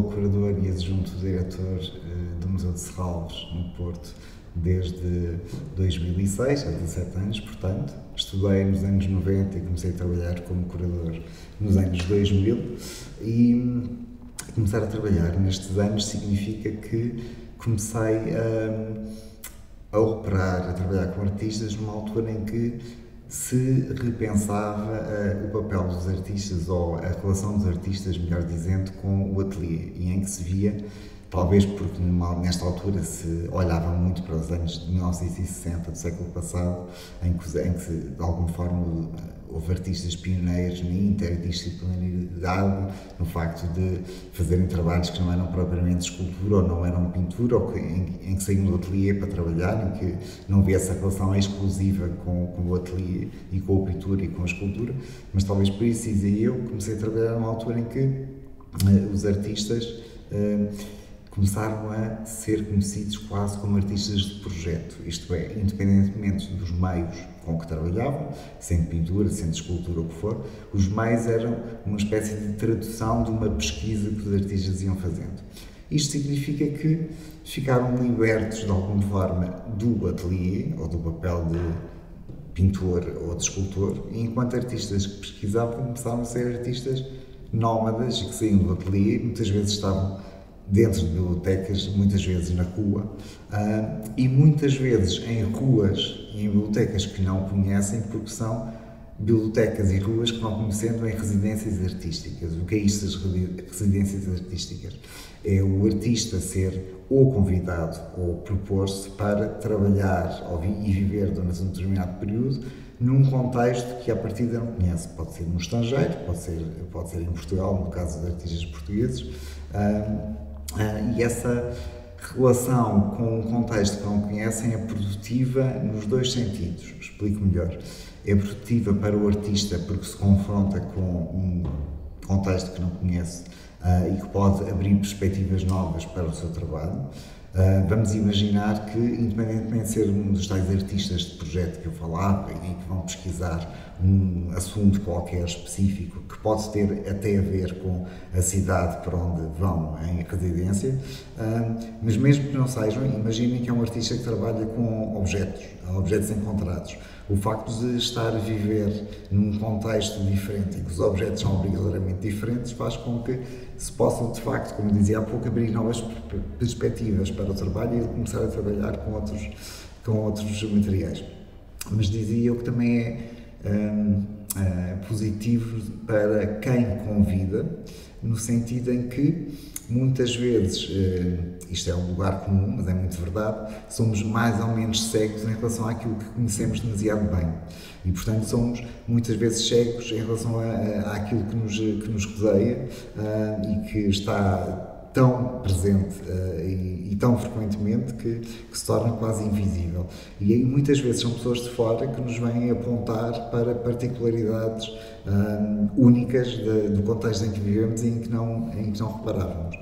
Sou curador e adjunto diretor do Museu de Serralves, no Porto, desde 2006, há 17 anos, portanto. Estudei nos anos 90 e comecei a trabalhar como curador nos anos 2000 e começar a trabalhar nestes anos significa que comecei a operar, a trabalhar com artistas numa altura em que se repensava o papel dos artistas ou a relação dos artistas, melhor dizendo, com o ateliê, e em que se via, talvez porque nesta altura se olhava muito para os anos de 1960 do século passado, em que de alguma forma houve artistas pioneiros na interdisciplinaridade, no facto de fazerem trabalhos que não eram propriamente escultura ou não eram pintura, ou em que saíam do ateliê para trabalhar, em que não havia essa relação exclusiva com o ateliê e com a pintura e com a escultura, mas talvez por isso, dizia eu, comecei a trabalhar numa altura em que os artistas começaram a ser conhecidos quase como artistas de projeto, isto é, independentemente dos meios com que trabalhavam, sendo pintura, sendo escultura, o que for, os meios eram uma espécie de tradução de uma pesquisa que os artistas iam fazendo. Isto significa que ficaram libertos, de alguma forma, do ateliê, ou do papel de pintor ou de escultor, e enquanto artistas que pesquisavam, começaram a ser artistas nómadas e que saíam do ateliê, muitas vezes estavam dentro de bibliotecas, muitas vezes na rua, e muitas vezes em ruas e em bibliotecas que não conhecem, porque são bibliotecas e ruas que vão conhecendo em residências artísticas. O que é isto das residências artísticas? É o artista ser ou convidado ou propor-se para trabalhar e viver durante um determinado período num contexto que à partida não conhece. Pode ser no estrangeiro, pode ser em Portugal, no caso dos artistas portugueses, e essa relação com um contexto que não conhecem é produtiva nos dois sentidos. Explico melhor. É produtiva para o artista porque se confronta com um contexto que não conhece e que pode abrir perspectivas novas para o seu trabalho. Vamos imaginar que, independentemente de ser um dos tais artistas de projeto que eu falava e que vão pesquisar um assunto qualquer específico que pode ter até a ver com a cidade para onde vão em residência, mas mesmo que não sejam, imaginem que é um artista que trabalha com objetos encontrados. O facto de estar a viver num contexto diferente e que os objetos são obrigatoriamente diferentes faz com que se possam, de facto, como dizia há pouco, abrir novas perspectivas para o trabalho e começar a trabalhar com outros materiais. Mas dizia eu que também é positivo para quem convida, no sentido em que muitas vezes, isto é um lugar comum, mas é muito verdade, somos mais ou menos cegos em relação àquilo que conhecemos demasiado bem. E, portanto, somos muitas vezes cegos em relação àquilo que nos rodeia e que está tão presente e tão frequentemente que se torna quase invisível. E aí muitas vezes são pessoas de fora que nos vêm apontar para particularidades únicas do contexto em que vivemos e em que não reparávamos.